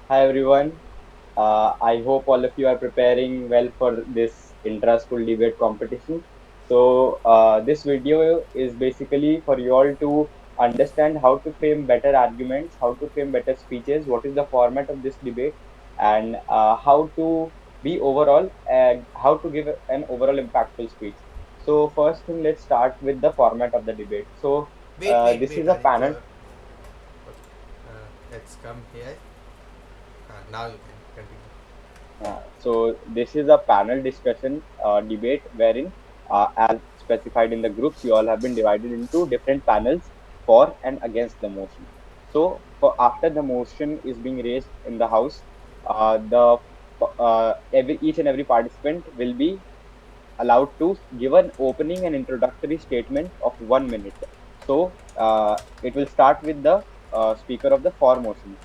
Hi everyone. I hope all of you are preparing well for this intra-school debate competition. This video is basically for you all to understand how to frame better arguments, how to frame better speeches, what is the format of this debate, and how to be overall, how to give an overall impactful speech. So, first thing, let's start with the format of the debate. Wait, wait, This wait, is a panel. Aditya. Okay, let's come here. Now you can continue. This is a panel discussion debate wherein, as specified in the groups, you all have been divided into different panels for and against the motion. So, for after the motion is being raised in the house, the every each and every participant will be allowed to give an opening and introductory statement of 1 minute. It will start with the speaker of the for motion.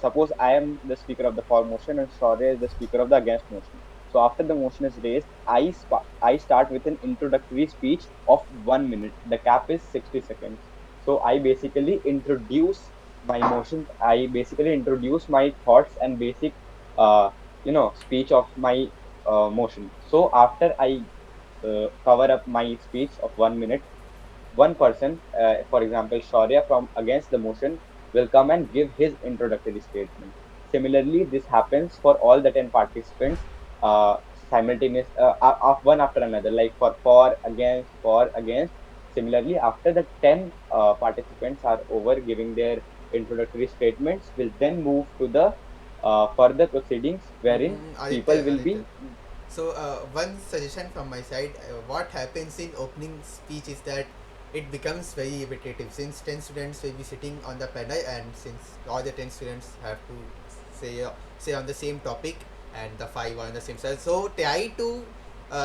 Suppose I am the speaker of the for motion and Shaurya is the speaker of the against motion. So, after the motion is raised, I start with an introductory speech of 1 minute. The cap is 60 seconds. So, I basically introduce my motions. I basically introduce my thoughts and basic, speech of my motion. So after I cover up my speech of 1 minute, one person, for example, Shaurya from against the motion, will come and give his introductory statement. Similarly, this happens for all the 10 participants simultaneous, of one after another, like for, against. Similarly, after the 10 participants are over giving their introductory statements, we'll then move to the further proceedings wherein people Aditya, will Aditya. be. One suggestion from my side. What happens in opening speech is that it becomes very repetitive since 10 students will be sitting on the panel and since all the 10 students have to say on the same topic and the five are on the same side. So try to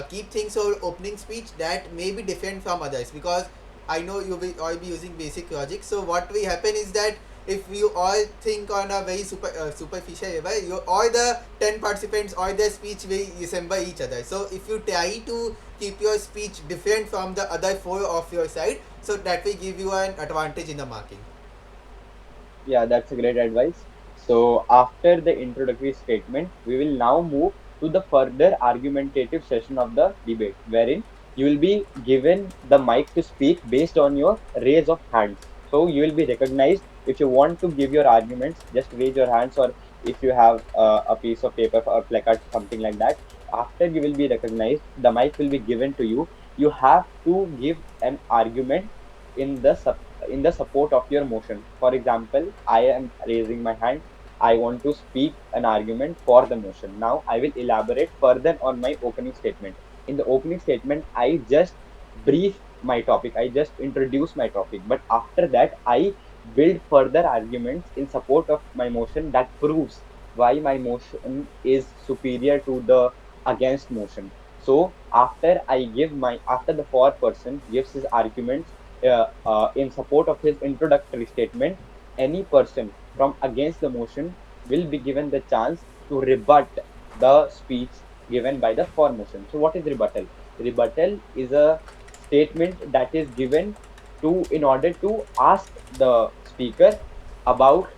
keep things or opening speech that may be different from others because I know you will all be using basic logic. So what will happen is that if you all think on a very superficial level, all the 10 participants or their speech will resemble each other. So if you try to keep your speech different from the other four of your side, so that will give you an advantage in the marking. Yeah, that's a great advice. So, after the introductory statement, we will now move to the further argumentative session of the debate, wherein you will be given the mic to speak based on your raise of hands. So, you will be recognized. If you want to give your arguments, just raise your hands, or if you have a piece of paper or placard, something like that. After you will be recognized, the mic will be given to you. You have to give an argument in the in the support of your motion. For example, I am raising my hand. I want to speak an argument for the motion. Now, I will elaborate further on my opening statement. In the opening statement, I just brief my topic. I just introduce my topic. But after that, I build further arguments in support of my motion that proves why my motion is superior to the against motion. So after the for person gives his arguments in support of his introductory statement, any person from against the motion will be given the chance to rebut the speech given by the for motion. So, what is rebuttal? Rebuttal is a statement that is given to in order to ask the speaker about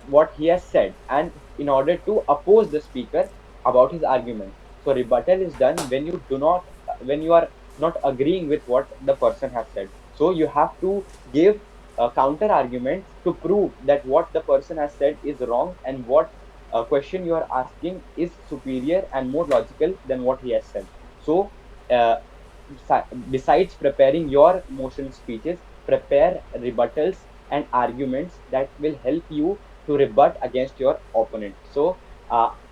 what he has said and in order to oppose the speaker about his argument. So rebuttal is done when you are not agreeing with what the person has said. So you have to give counter arguments to prove that what the person has said is wrong and what question you are asking is superior and more logical than what he has said. So uh, besides preparing your motion speeches, prepare rebuttals and arguments that will help you to rebut against your opponent. So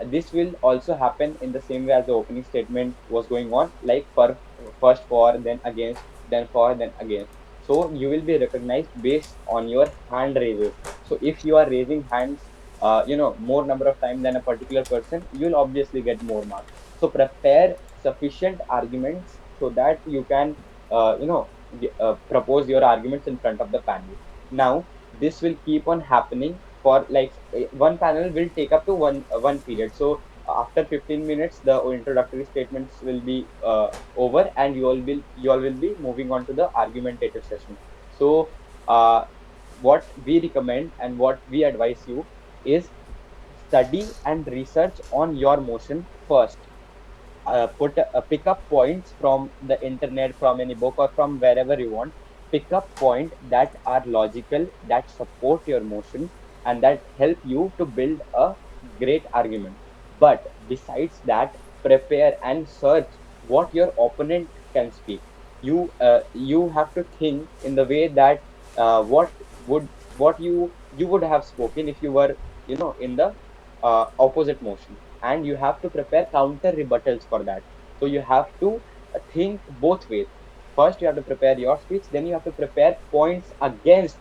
this will also happen in the same way as the opening statement was going on, like for first for, then against, then for, then against. So you will be recognized based on your hand raises. So if you are raising hands, more number of time than a particular person, you will obviously get more marks. So prepare sufficient arguments so that you can, propose your arguments in front of the panel. Now, this will keep on happening for like one panel will take up to one period. So after 15 minutes, the introductory statements will be over, and you all will be moving on to the argumentative session. So what we recommend and what we advise you is study and research on your motion first. Pick up points from the internet, from any book, or from wherever you want. Pick up point that are logical, that support your motion, and that help you to build a great argument. But besides that, prepare and search what your opponent can speak. You have to think in the way that would what you would have spoken if you were, in the opposite motion, and you have to prepare counter rebuttals for that. So you have to think both ways. First, you have to prepare your speech, then you have to prepare points against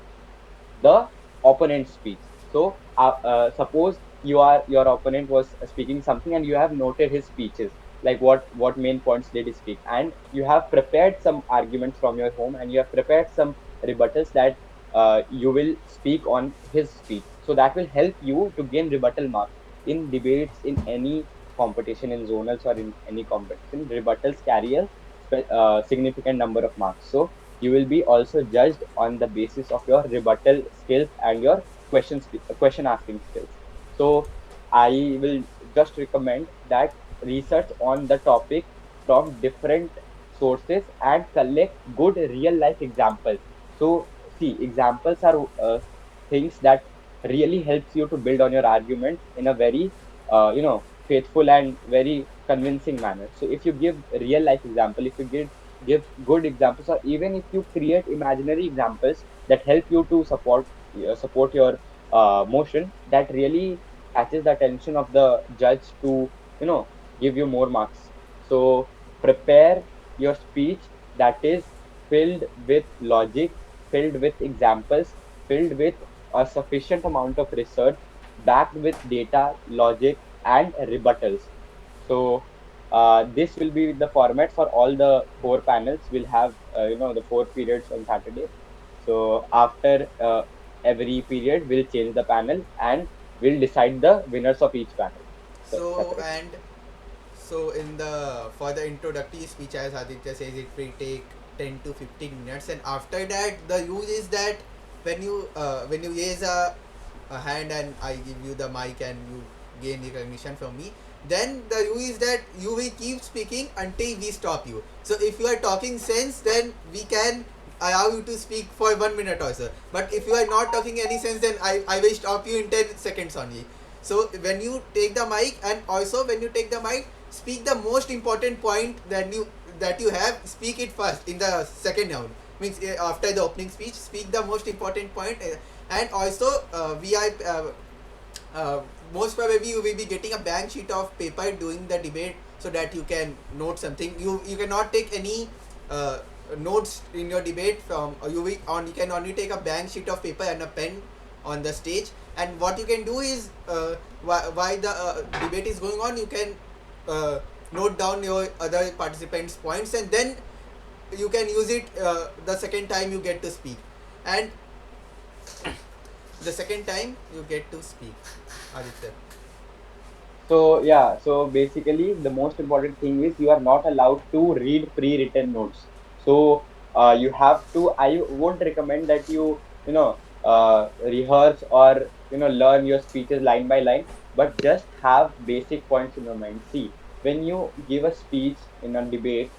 the opponent's speech. So, suppose your opponent was speaking something, and you have noted his speeches, like what main points did he speak, and you have prepared some arguments from your home, and you have prepared some rebuttals that you will speak on his speech. So that will help you to gain rebuttal marks in debates, in any competition, in zonals or in any competition. Rebuttals carry a significant number of marks. So you will be also judged on the basis of your rebuttal skills and your question asking skills. So I will just recommend that research on the topic from different sources and collect good real life examples. So see, examples are things that really helps you to build on your argument in a very faithful and very convincing manner. So if you give real life example, if you give good examples, or even if you create imaginary examples that help you to support your motion, that really catches the attention of the judge to give you more marks. So prepare your speech that is filled with logic, filled with examples, filled with a sufficient amount of research, backed with data, logic, and rebuttals. So this will be the format for all the four panels. We'll have the four periods on Saturday. So after every period, we'll change the panel and we'll decide the winners of each panel So separately. and so in the for the introductory speech, as Aditya says, it will take 10 to 15 minutes, and after that, the use is that when you raise a hand and I give you the mic and you gain recognition from me, then the rule is that you will keep speaking until we stop you. So if you are talking sense, then we can allow you to speak for 1 minute or so. But if you are not talking any sense, then I will stop you in 10 seconds only. So when you take the mic, and also when you take the mic, speak the most important point that you have, speak it first in the second round. Means after the opening speech, speak the most important point, and also we are most probably you will be getting a blank sheet of paper during the debate, so that you can note something. You cannot take any uh, notes in your debate from you can only take a blank sheet of paper and a pen on the stage. And what you can do is, while the debate is going on, you can uh, note down your other participants points, and then you can use it the second time you get to speak. And the second time you get to speak, Aditya. So yeah, so basically the most important thing is you are not allowed to read pre-written notes. So you have to. I won't recommend that you rehearse or learn your speeches line by line, but just have basic points in your mind. See, when you give a speech in a debate,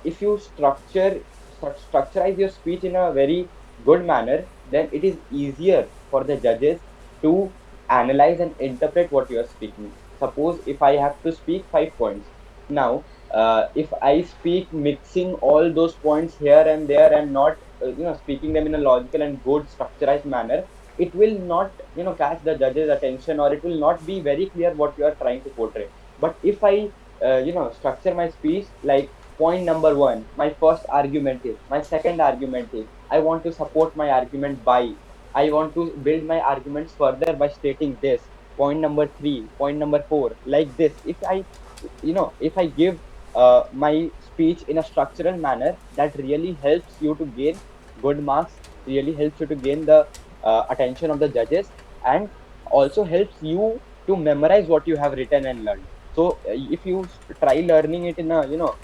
if you structurize your speech in a very good manner, then it is easier for the judges to analyze and interpret what you are speaking. Suppose if I have to speak 5 points, now if I speak mixing all those points here and there and not speaking them in a logical and good structurized manner, it will not catch the judge's attention, or it will not be very clear what you are trying to portray. But if I structure my speech like point number one, my first argument is, my second argument is, I want to support my argument by, I want to build my arguments further by stating this, point number three, point number four, like this. If I give my speech in a structural manner, that really helps you to gain good marks, really helps you to gain the attention of the judges, and also helps you to memorize what you have written and learned. So if you try learning it in a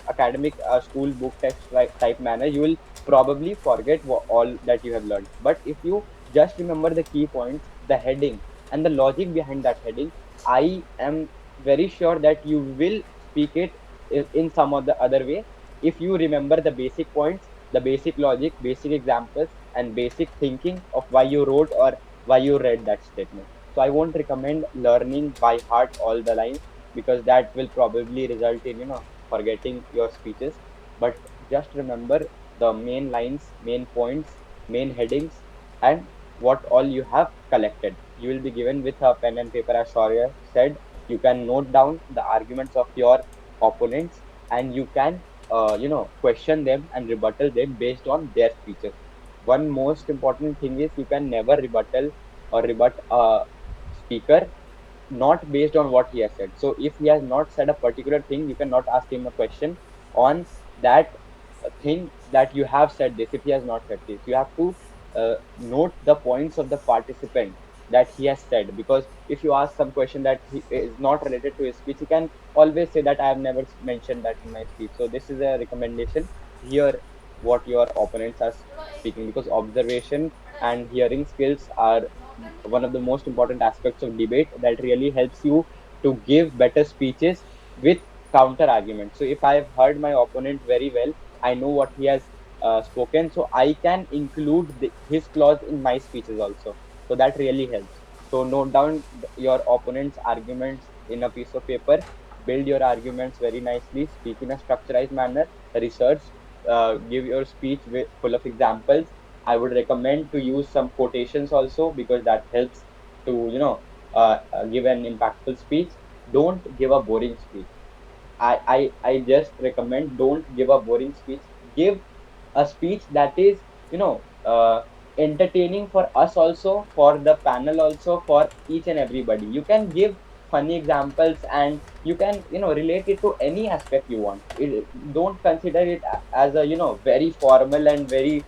academic school book text type manner, you will probably forget all that you have learned. But if you just remember the key points, the heading, and the logic behind that heading, I am very sure that you will speak it in some of the other way if you remember the basic points, the basic logic, basic examples, and basic thinking of why you wrote or why you read that statement. So I won't recommend learning by heart all the lines because that will probably result in, forgetting your speeches. But just remember the main lines, main points, main headings, and what all you have collected. You will be given with a pen and paper, as Shaurya said. You can note down the arguments of your opponents, and you can, question them and rebuttal them based on their speeches. One most important thing is you can never rebuttal or rebut a speaker not based on what he has said. So if he has not said a particular thing, you cannot ask him a question on that thing that you have said this if he has not said this. You have to note the points of the participant that he has said, because if you ask some question that he is not related to his speech, he can always say that I have never mentioned that in my speech. So this is a recommendation. Hear what your opponents are speaking, because observation and hearing skills are one of the most important aspects of debate that really helps you to give better speeches with counter arguments. So if I have heard my opponent very well, I know what he has spoken, so I can include his clause in my speeches also. So that really helps. So note down your opponent's arguments in a piece of paper, build your arguments very nicely, speak in a structured manner, research, give your speech full of examples. I would recommend to use some quotations also because that helps to, give an impactful speech. Don't give a boring speech. I just recommend don't give a boring speech. Give a speech that is, entertaining for us also, for the panel also, for each and everybody. You can give funny examples and you can, relate it to any aspect you want. Don't consider it as a, very formal and very,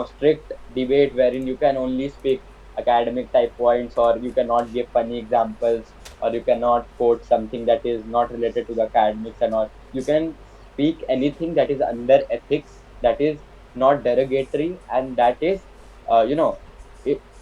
strict debate wherein you can only speak academic type points, or you cannot give funny examples, or you cannot quote something that is not related to the academics and all. You can speak anything that is under ethics, that is not derogatory, and that is,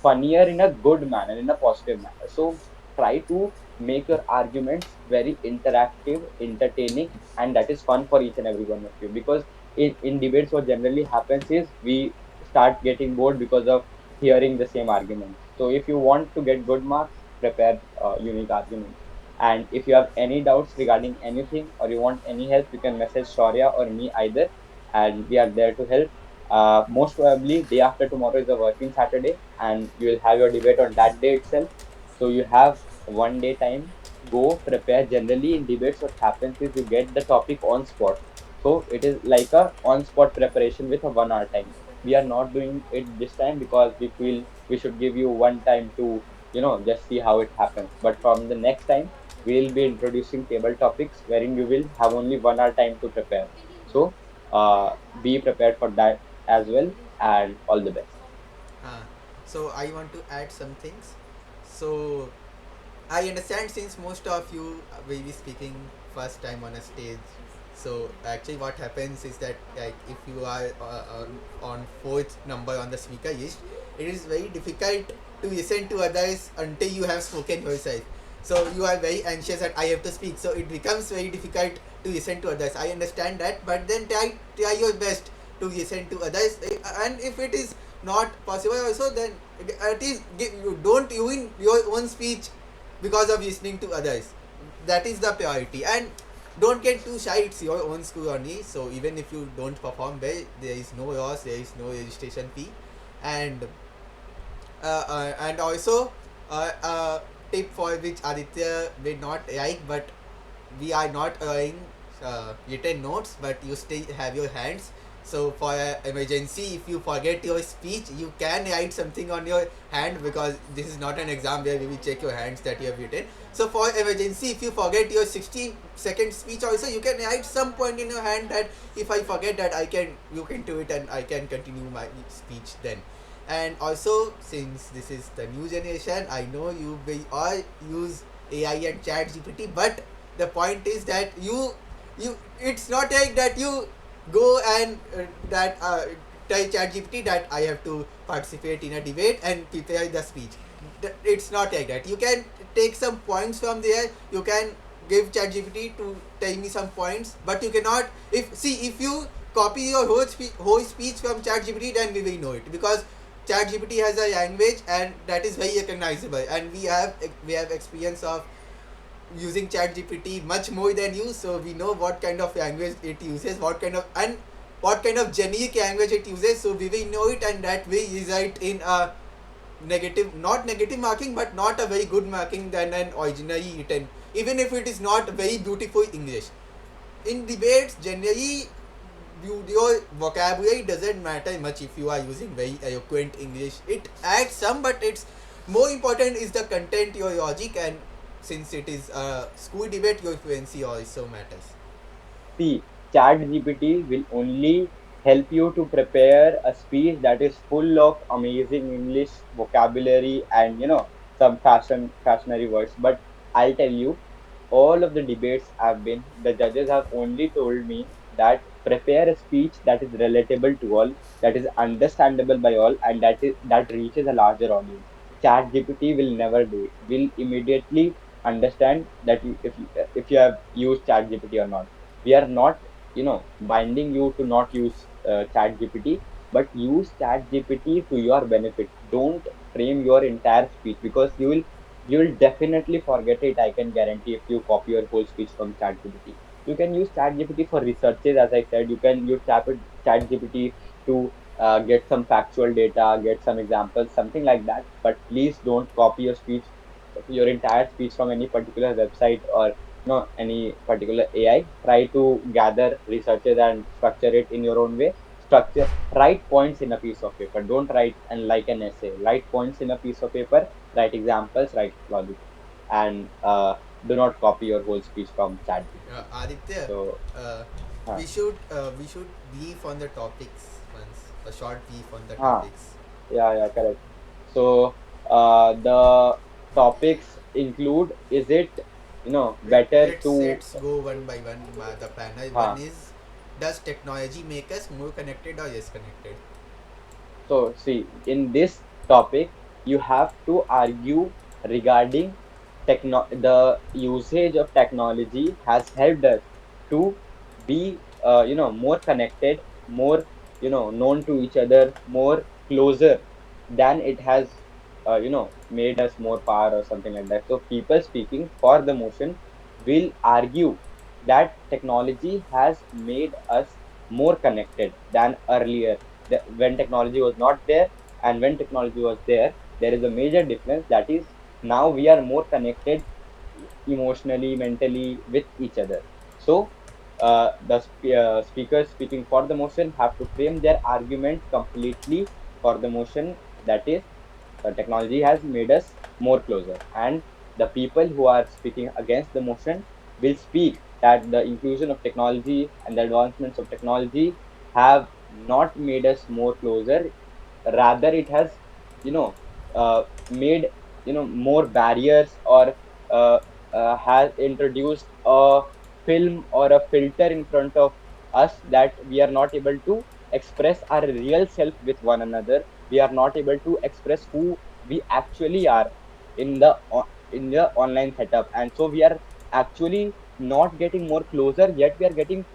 funnier in a good manner, in a positive manner. So try to make your arguments very interactive, entertaining, and that is fun for each and every one of you. Because in debates, what generally happens is we start getting bored because of hearing the same arguments. So if you want to get good marks, prepare unique arguments. And if you have any doubts regarding anything or you want any help, you can message Shaurya or me either, and we are there to help. Most probably, day after tomorrow is a working Saturday, and you will have your debate on that day itself. So you have 1 day time. Go prepare. Generally, in debates, what happens is you get the topic on spot. So it is like a on spot preparation with a 1 hour time. We are not doing it this time because we feel we should give you one time to, just see how it happens. But from the next time, we will be introducing table topics wherein you will have only 1 hour time to prepare. So be prepared for that as well, and all the best. Uh, so I want to add some things. So I understand since most of you will be speaking first time on a stage. So actually, what happens is that like if you are on fourth number on the speaker list, it is very difficult to listen to others until you have spoken yourself. So you are very anxious that I have to speak. So it becomes very difficult to listen to others. I understand that, but then try your best to listen to others. And if it is not possible, also then at least you don't ruin your own speech because of listening to others. That is the priority. And don't get too shy, it's your own school only. So even if you don't perform well, there is no loss, there is no registration fee. And and also tip for which Aditya will not like, but we are not allowing written notes, but you still have your hands. So for emergency, if you forget your speech, you can write something on your hand, because this is not an exam where we will check your hands that you have written. So for emergency, if you forget your 60-second speech also, you can write some point in your hand that if I forget that, I can you can do it and I can continue my speech then. And also, since this is the new generation, I know you will all use AI and chat GPT, but the point is that you it's not like that you go and that tell ChatGPT that I have to participate in a debate and prepare the speech. It's not like that. You can take some points from there. You can give ChatGPT to tell me some points, but you cannot. If you copy your whole speech from ChatGPT, then we will know it, because ChatGPT has a language and that is very recognizable, and we have experience of using ChatGPT much more than you, so we know what kind of language it uses, what kind of generic language it uses, so we will know it, and that will result in a negative, not negative marking, but not a very good marking than an originally written, even if it is not very beautiful English. In debates, generally, your vocabulary doesn't matter much if you are using very eloquent English. It adds some, but it's more important is the content, your logic, and since it is a school debate, your fluency also matters. See, ChatGPT will only help you to prepare a speech that is full of amazing English vocabulary and some fashionary words. But I'll tell you, all of the debates have been, the judges have only told me that prepare a speech that is relatable to all, that is understandable by all, and that reaches a larger audience. ChatGPT will never do it. Will immediately understand that if you have used ChatGPT or not. We are not binding you to not use chat gpt, but use chat gpt to your benefit. Don't frame your entire speech, because you will definitely forget it. I can guarantee, if you copy your whole speech from chat gpt. You can use chat gpt for researches, as I said. You can use chat gpt to get some factual data, get some examples, something like that. But please don't copy your entire speech from any particular website or any particular AI. Try to gather researches and structure it in your own way. Write points in a piece of paper. Don't write and like an essay. Write points in a piece of paper. Write examples. Write logic, and do not copy your whole speech from ChatGPT. Aditya, So, uh, uh, we should brief on the topics once, a short brief on the huh, topics. yeah, correct. So, the topics include: is it Wait, better let's to let's go one by one. The panel one huh, is, does technology make us more connected or less connected? So, see, in this topic, you have to argue regarding the usage of technology has helped us to be, more connected, more, known to each other, more closer than it has, made us more power or something like that. So, people speaking for the motion will argue that technology has made us more connected than earlier. When technology was not there and when technology was there is a major difference. That is, now we are more connected emotionally, mentally with each other. So, the speakers speaking for the motion have to frame their argument completely for the motion. That is, technology has made us more closer, and the people who are speaking against the motion will speak that the inclusion of technology and the advancements of technology have not made us more closer. Rather, it has made more barriers, or uh, has introduced a film or a filter in front of us, that we are not able to express our real self with one another. We are not able to express who we actually are in the online setup, and so we are actually not getting more closer, yet we are getting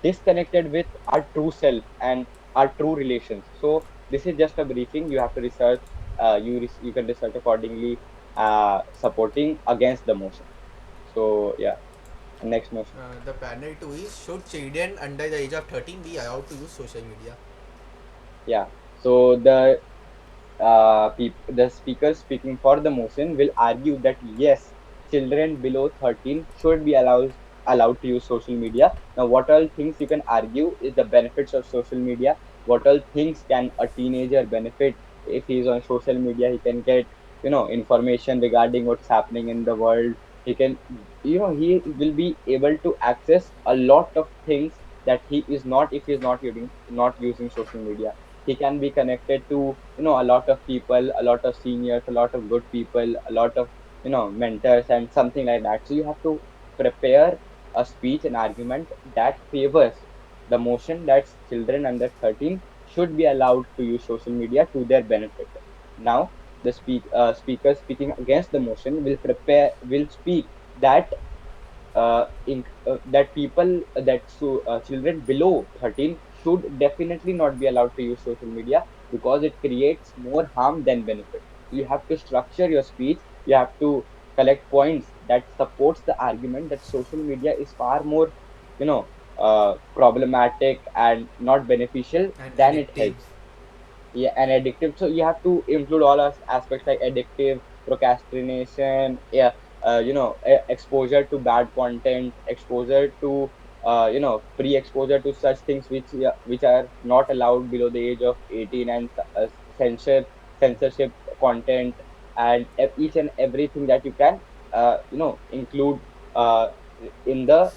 disconnected with our true self and our true relations. So this is just a briefing. You have to research. You can research accordingly, supporting against the motion. So yeah, next motion. The panel two is, should children under the age of 13 be allowed to use social media? Yeah. So the speaker speaking for the motion will argue that yes, children below 13 should be allowed to use social media. Now, what all things you can argue is the benefits of social media. What all things can a teenager benefit if he is on social media? He can get information regarding what's happening in the world. He can he will be able to access a lot of things that he is not if he is not using social media. He can be connected to a lot of people, a lot of seniors, a lot of good people, a lot of mentors and something like that. So you have to prepare a speech, an argument that favors the motion that children under 13 should be allowed to use social media to their benefit. Now, the speaker speaking against the motion will speak that that people children below 13 should definitely not be allowed to use social media because it creates more harm than benefit. So you have to structure your speech. You have to collect points that supports the argument that social media is far more, you know, problematic and not beneficial And than it addictive. helps. Yeah, and addictive, so you have to include all aspects like addictive, procrastination, yeah, exposure to bad content, exposure to pre-exposure to such things which, yeah, which are not allowed below the age of 18, and censor censorship content, and each and everything that you can include uh, in the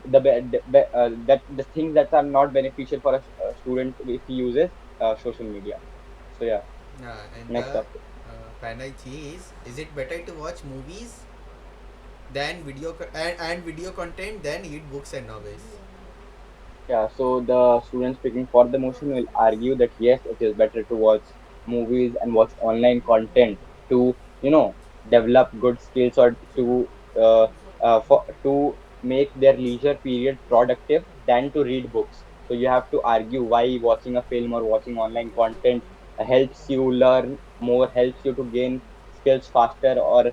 that the things that are not beneficial for a student if he uses social media. So yeah, And next the up. Panay is it better to watch movies than and video content than read books and novels? Yeah, so the student speaking for the motion will argue that yes, it is better to watch movies and watch online content to, develop good skills, or to make their leisure period productive than to read books. So you have to argue why watching a film or watching online content helps you learn more, helps you to gain skills faster, or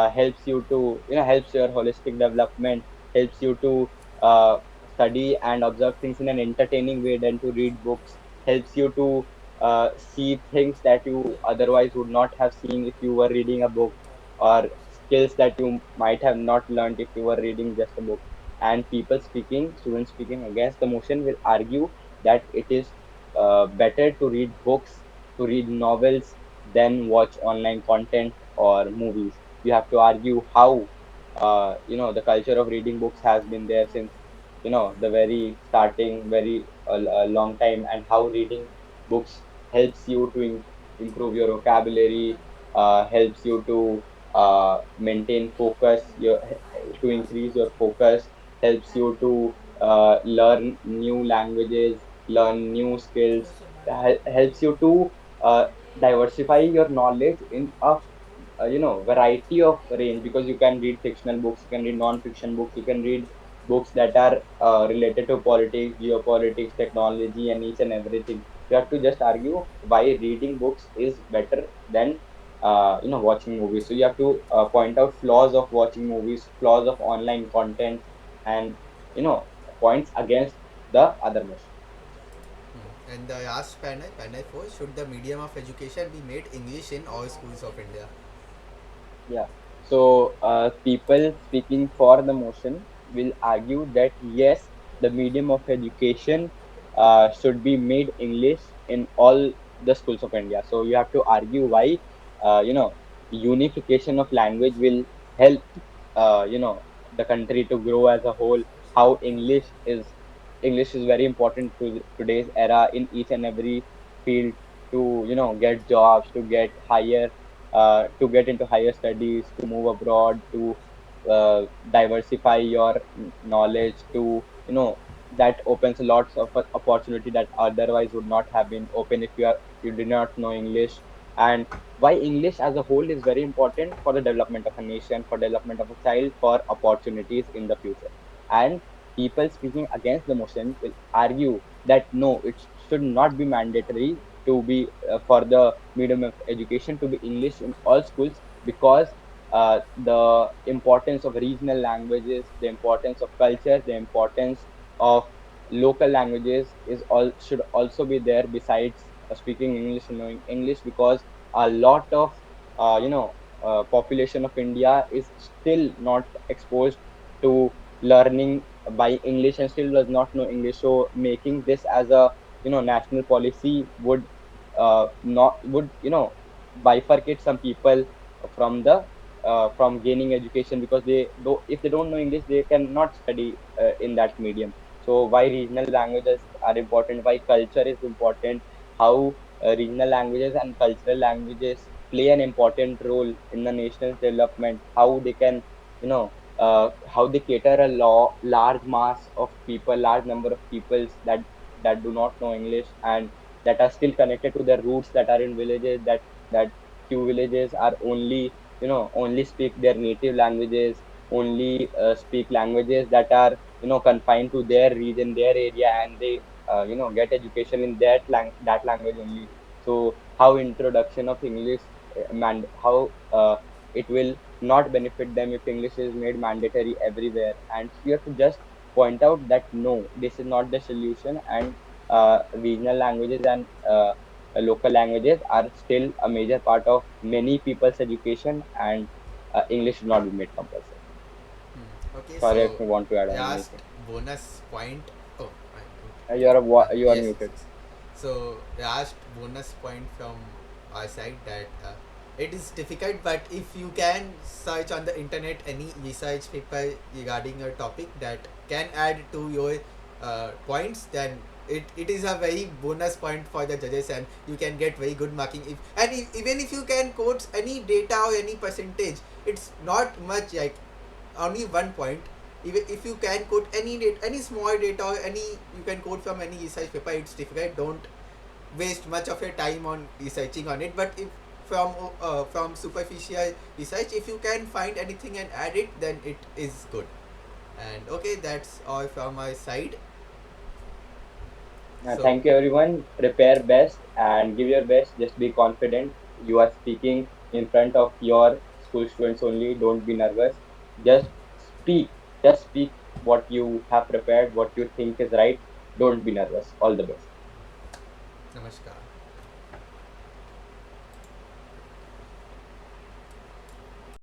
helps you to, helps your holistic development, helps you to study and observe things in an entertaining way than to read books, helps you to see things that you otherwise would not have seen if you were reading a book, or skills that you might have not learned if you were reading just a book. And students speaking against the motion will argue that it is better to read books, to read novels, than watch online content or movies. You have to argue how the culture of reading books has been there since, the very starting, very a long time, and how reading books helps you to improve your vocabulary, helps you to maintain focus, to increase your focus, helps you to learn new languages, learn new skills, helps you to uh, diversify your knowledge in a variety of range, because you can read fictional books, you can read non-fiction books, you can read books that are related to politics, geopolitics, technology, and each and everything. You have to just argue why reading books is better than watching movies. So you have to point out flaws of watching movies, flaws of online content, and points against the other motion. And the last panel 4, should the medium of education be made English in all schools of India? Yeah. So, people speaking for the motion will argue that yes, the medium of education should be made English in all the schools of India. So you have to argue why, unification of language will help, the country to grow as a whole. How English is very important to today's era in each and every field, to get jobs, to get into higher studies, to move abroad, to diversify your knowledge, to that opens lots of opportunity that otherwise would not have been open if you did not know English. And why English as a whole is very important for the development of a nation, for development of a child, for opportunities in the future. And people speaking against the motion will argue that no, it should not be mandatory to be for the medium of education to be English in all schools, because the importance of regional languages, the importance of culture, the importance of local languages is all should also be there besides speaking English and knowing English, because a lot of population of India is still not exposed to learning by English and still does not know English. So making this as a national policy would not would bifurcate some people from the from gaining education, because they do if they don't know English they cannot study in that medium. So why regional languages are important, why culture is important, how regional languages and cultural languages play an important role in the nation's development, how they can how they cater a large mass of people, large number of peoples that do not know English, and that are still connected to their roots, that are in villages, that few villages are only, only speak their native languages, only speak languages that are, confined to their region, their area, and they get education in that language only. So how introduction of English, how it will not benefit them if English is made mandatory everywhere. And you have to just point out that no, this is not the solution, and regional languages and local languages are still a major part of many people's education, and English should not be made compulsory. Okay, Sorry if so you want to add on last anything. bonus point. Oh, I, You are yes, yes, muted. yes. So last bonus point from our side that it is difficult, but if you can search on the internet any research paper regarding a topic that can add to your points, then it is a very bonus point for the judges, and you can get very good marking. Even if you can quote any data or any percentage, it's not much, like only 1 point. Even if you can quote any data, any small data, or any you can quote from any research paper, it's difficult. Don't waste much of your time on researching on it. But if from superficial research, if you can find anything and add it, then it is good. And okay, that's all from my side. So Thank you, everyone. Prepare best and give your best. Just be confident. You are speaking in front of your school students only. Don't be nervous. Just speak. Just speak what you have prepared, what you think is right. Don't be nervous. All the best. namaskar.